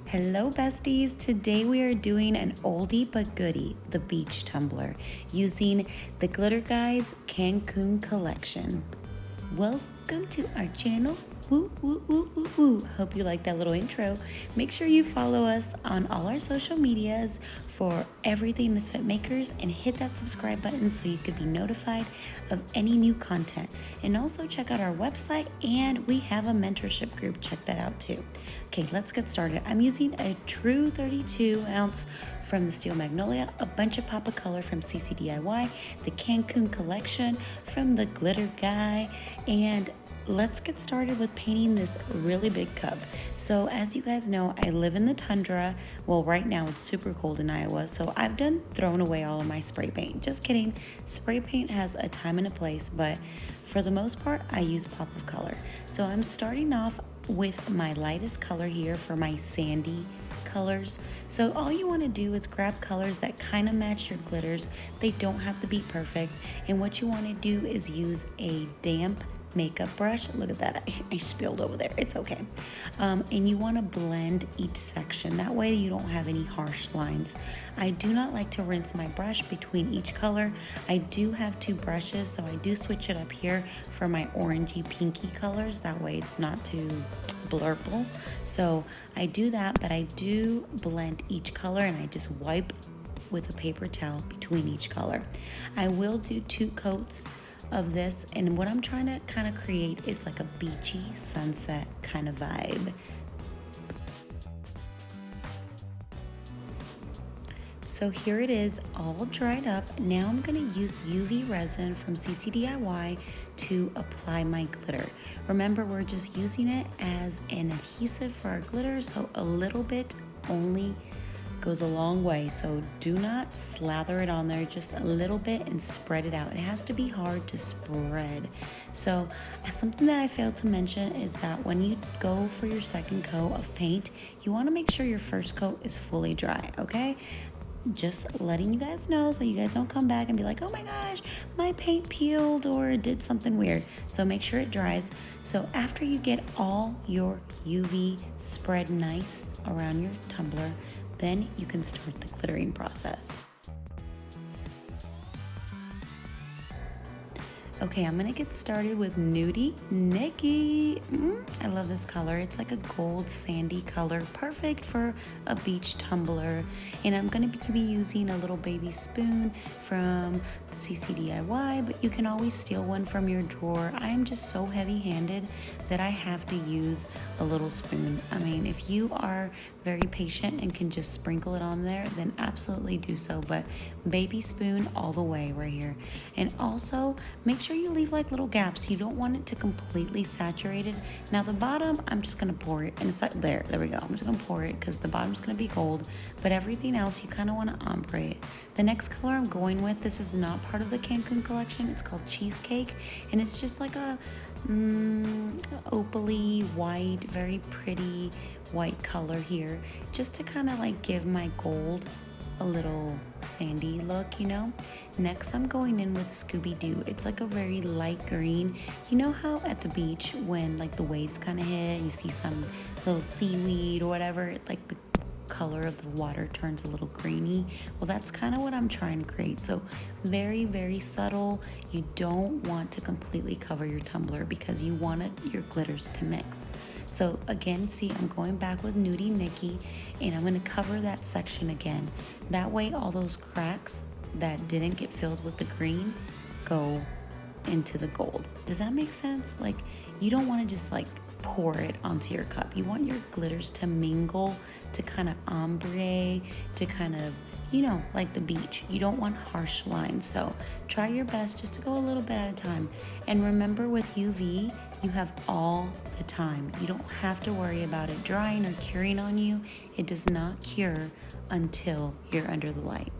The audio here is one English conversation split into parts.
Hello besties, today we are doing an oldie but goodie, the beach tumbler, using the Glitter Guys Cancun collection. Welcome to our channel. Woo, woo, woo, woo, woo. Hope you like that little intro. Make sure you follow us on all our social medias for everything Misfit Makers and hit that subscribe button so you could be notified of any new content. And also check out our website, and we have a mentorship group. Check that out too. Okay, let's get started. I'm using a true 32 ounce from the Steel Magnolia, a bunch of pop of color from CCDIY, the Cancun collection from the Glitter Guy, and let's get started with painting this really big cup. So as you guys know, I live in the tundra. Well, right now it's super cold in Iowa, so I've thrown away all of my spray paint. Just kidding. Spray paint has a time and a place, but for the most part, I use pop of color. So I'm starting off with my lightest color here for my sandy colors. So all you want to do is grab colors that kind of match your glitters. They don't have to be perfect. And what you want to do is use a damp makeup brush. Look at that, I spilled over there. It's okay. And you want to blend each section. That way you don't have any harsh lines. I do not like to rinse my brush between each color. I do have two brushes, so I do switch it up here for my orangey pinky colors. That way it's not too blurple. So I do that, but I do blend each color and I just wipe with a paper towel between each color. I will do 2 coats of this, and what I'm trying to kind of create is like a beachy sunset kind of vibe. So here it is, all dried up. Now I'm going to use UV resin from CCDIY to apply my glitter. Remember, we're just using it as an adhesive for our glitter, so a little bit only goes a long way. So do not slather it on there, just a little bit, and spread it out. It has to be hard to spread. So something that I failed to mention is that when you go for your second coat of paint, you want to make sure your first coat is fully dry, okay? Just letting you guys know so you guys don't come back and be like, oh my gosh, my paint peeled or did something weird. So make sure it dries. So after you get all your UV spread nice around your tumbler, then you can start the glittering process. Okay, I'm gonna get started with Nudie Nikki. I love this color. It's like a gold sandy color, perfect for a beach tumbler. And I'm gonna be using a little baby spoon from CCDIY, but you can always steal one from your drawer. I am just so heavy-handed that I have to use a little spoon. I mean, if you are very patient and can just sprinkle it on there, then absolutely do so, but baby spoon all the way right here. And also, make sure you leave like little gaps. You don't want it to completely saturate it. Now the bottom, I'm just gonna pour it, and it's like there we go. I'm just gonna pour it because the bottom's gonna be cold, but everything else you kind of want to ombre it. The next color I'm going with, this is not part of the Cancun collection. It's called Cheesecake, and it's just like a opaly white, very pretty white color here, just to kind of like give my gold a little sandy look, you know. Next I'm going in with Scooby-Doo. It's like a very light green. You know how at the beach when like the waves kind of hit, you see some little seaweed or whatever, like the color of the water turns a little greeny. Well, that's kind of what I'm trying to create. So very, very subtle. You don't want to completely cover your tumbler because you want your glitters to mix. So again, see, I'm going back with Nudie Nikki, and I'm going to cover that section again. That way all those cracks that didn't get filled with the green go into the gold. Does that make sense? Like, you don't want to just like pour it onto your cup. You want your glitters to mingle, to kind of ombre, to kind of, you know, like the beach. You don't want harsh lines. So try your best just to go a little bit at a time. And remember, with UV, you have all the time. You don't have to worry about it drying or curing on you. It does not cure until you're under the light.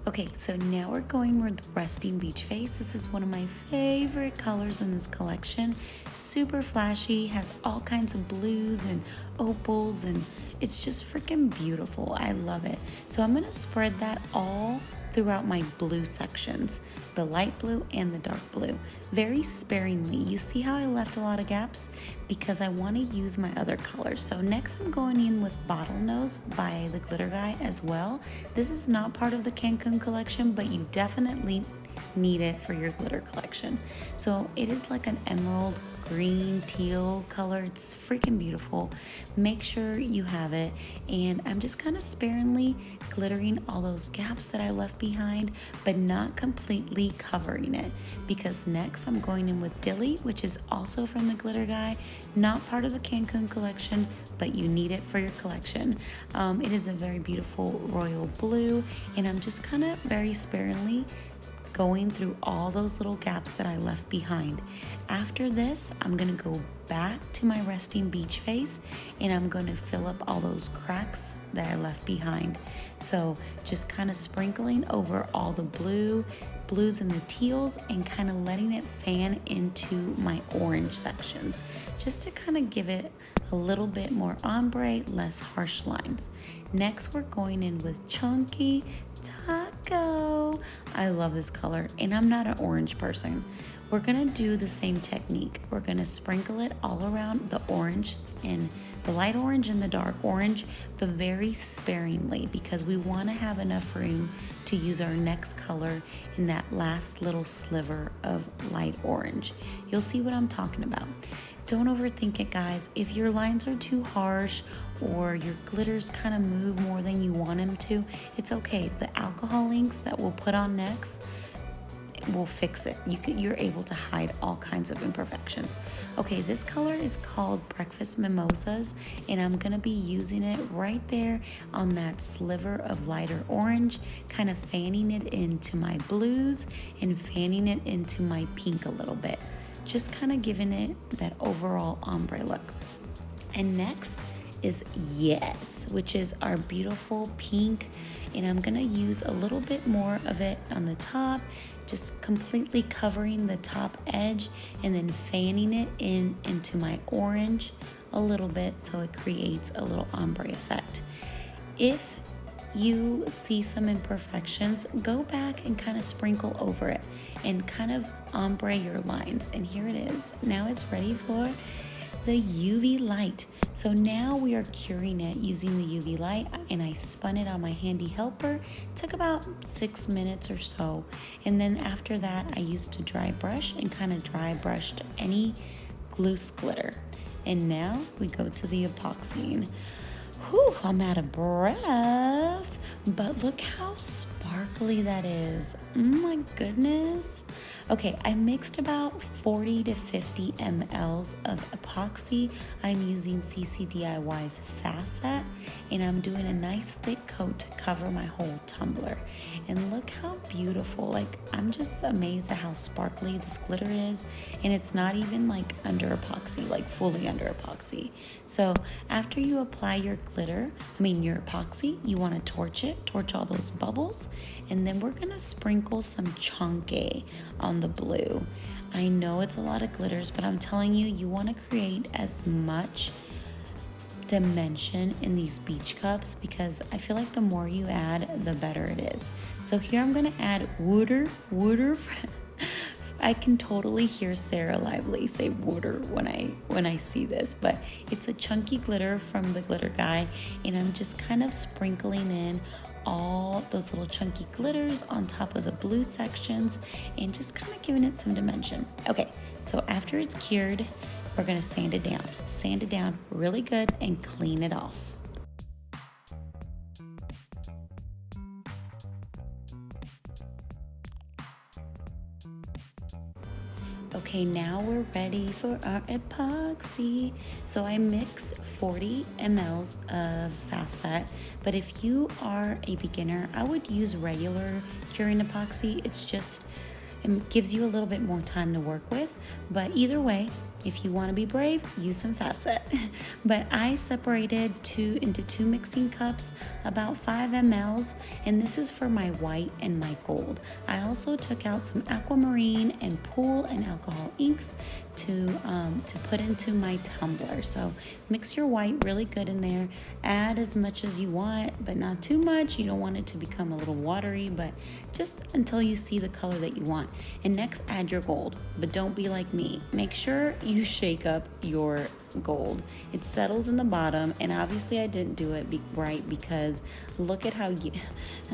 Okay, so now we're going with Resting Beach Face. This is one of my favorite colors in this collection. Super flashy, has all kinds of blues and opals, and it's just freaking beautiful. I love it. So I'm gonna spread that all throughout my blue sections, the light blue and the dark blue, very sparingly. You see how I left a lot of gaps? Because I want to use my other colors. So next I'm going in with Bottlenose by the glitter guy as well. This is not part of the Cancun collection, but you definitely need it for your glitter collection. So it is like an emerald green teal color. It's freaking beautiful. Make sure you have it. And I'm just kind of sparingly glittering all those gaps that I left behind, but not completely covering it, because next I'm going in with Dilly, which is also from the glitter guy, not part of the Cancun collection, but you need it for your collection. It is a very beautiful royal blue, and I'm just kind of very sparingly going through all those little gaps that I left behind. After this, I'm gonna go back to my resting beach face, and I'm gonna fill up all those cracks that I left behind. So just kind of sprinkling over all the blues and the teals, and kind of letting it fan into my orange sections, just to kind of give it a little bit more ombre, less harsh lines. Next, we're going in with Chunky Taco. I love this color, and I'm not an orange person. We're gonna do the same technique. We're gonna sprinkle it all around the orange, and the light orange and the dark orange, but very sparingly, because we want to have enough room to use our next color in that last little sliver of light orange. You'll see what I'm talking about. Don't overthink it, guys. If your lines are too harsh or your glitters kind of move more than you want them to, it's okay. The alcohol inks that we'll put on next will fix it. You're able to hide all kinds of imperfections. Okay, this color is called Breakfast Mimosas, and I'm gonna be using it right there on that sliver of lighter orange, kind of fanning it into my blues and fanning it into my pink a little bit, just kind of giving it that overall ombre look. And next is Yes, which is our beautiful pink, and I'm gonna use a little bit more of it on the top, just completely covering the top edge, and then fanning it into my orange a little bit, so it creates a little ombre effect. If you see some imperfections, go back and kind of sprinkle over it and kind of ombre your lines. And here it is. Now it's ready for the UV light. So now we are curing it using the UV light, and I spun it on my handy helper. Took about 6 minutes or so, and then after that I used a dry brush and kind of dry brushed any loose glitter. And now we go to the epoxy. Whew, I'm out of breath, but look how sparkly that is. Oh my goodness. Okay, I mixed about 40 to 50 mLs of epoxy. I'm using CCDIY's FastSet, and I'm doing a nice thick coat to cover my whole tumbler. And look how beautiful. Like, I'm just amazed at how sparkly this glitter is, and it's not even like under epoxy, like fully under epoxy. So after you apply your your epoxy, you want to torch all those bubbles, and then we're gonna sprinkle some Chunky on the blue. I know it's a lot of glitters, but I'm telling you, you want to create as much dimension in these beach cups, because I feel like the more you add, the better it is. So here I'm gonna add water. I can totally hear Sarah Lively say water when I see this, but it's a chunky glitter from the glitter guy, and I'm just kind of sprinkling in all those little chunky glitters on top of the blue sections, and just kind of giving it some dimension. Okay, so after it's cured, we're gonna sand it down really good and clean it off. Okay, now we're ready for our epoxy. So I mix 40 mLs of FastSet, but if you are a beginner, I would use regular curing epoxy. It gives you a little bit more time to work with, but either way, if you want to be brave, use some FastSet. But I separated into two mixing cups, about 5 mLs, and this is for my white and my gold. I also took out some aquamarine and pool and alcohol inks to put into my tumbler. So mix your white really good in there. Add as much as you want, but not too much. You don't want it to become a little watery, but just until you see the color that you want. And next, add your gold, but don't be like me. Make sure you shake up your gold. It settles in the bottom, and obviously I didn't do it right because look at how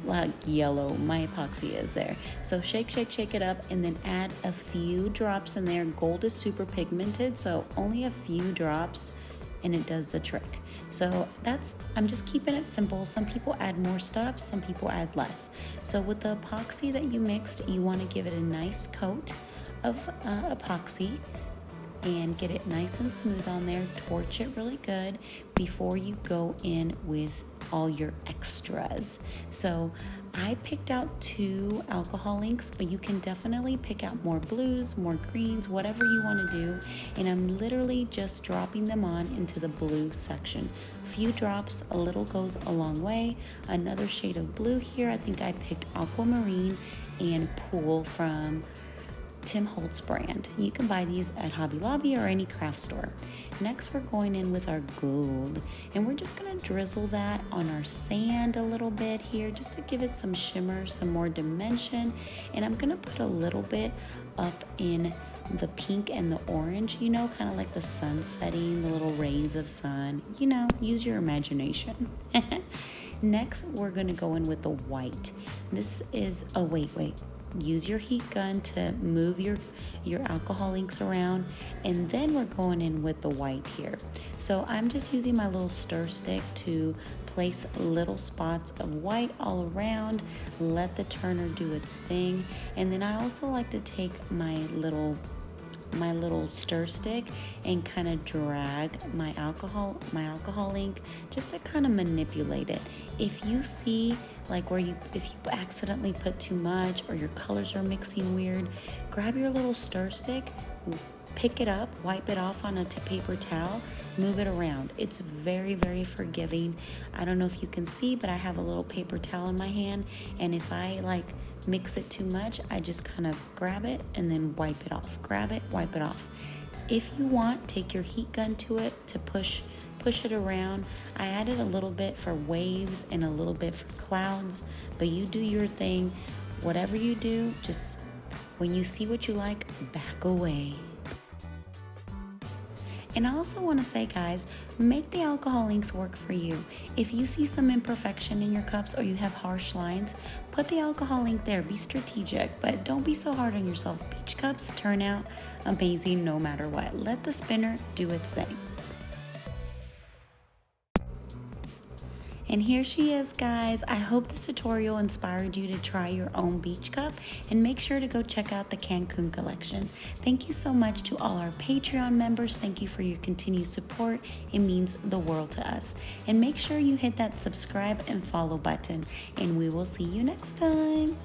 like yellow my epoxy is there. So shake it up, and then add a few drops in there. Gold is super pigmented, so only a few drops and it does the trick. So I'm just keeping it simple. Some people add more stuff, some people add less. So with the epoxy that you mixed, you want to give it a nice coat of epoxy and get it nice and smooth on there. Torch it really good before you go in with all your extras. So I picked out 2 alcohol inks, but you can definitely pick out more blues, more greens, whatever you want to do. And I'm literally just dropping them on into the blue section. A few drops, a little goes a long way. Another shade of blue here. I think I picked aquamarine and pool from Tim Holtz brand. You can buy these at Hobby Lobby or any craft store. Next, we're going in with our gold, and we're just going to drizzle that on our sand a little bit here just to give it some shimmer, some more dimension. And I'm going to put a little bit up in the pink and the orange, you know, kind of like the sun setting, the little rays of sun, you know, use your imagination. Next, we're going to go in with the white. This is, oh, wait. Use your heat gun to move your alcohol inks around, and then we're going in with the white here. So I'm just using my little stir stick to place little spots of white all around, let the turner do its thing. And then I also like to take my little stir stick and kind of drag my alcohol ink just to kind of manipulate it. If you see like if you accidentally put too much or your colors are mixing weird, grab your little stir stick, pick it up, wipe it off on a paper towel, move it around. It's very, very forgiving. I don't know if you can see, but I have a little paper towel in my hand, and if I like mix it too much, I just kind of grab it and then wipe it off. Grab it, wipe it off. If you want, take your heat gun to it to push it around. I added a little bit for waves and a little bit for clouds, but you do your thing. Whatever you do, just when you see what you like, back away. And I also want to say, guys, make the alcohol inks work for you. If you see some imperfection in your cups or you have harsh lines, put the alcohol ink there. Be strategic, but don't be so hard on yourself. Beach cups turn out amazing no matter what. Let the spinner do its thing. And here she is, guys. I hope this tutorial inspired you to try your own beach cup, and make sure to go check out the Cancun collection. Thank you so much to all our Patreon members. Thank you for your continued support. It means the world to us. And make sure you hit that subscribe and follow button, and we will see you next time.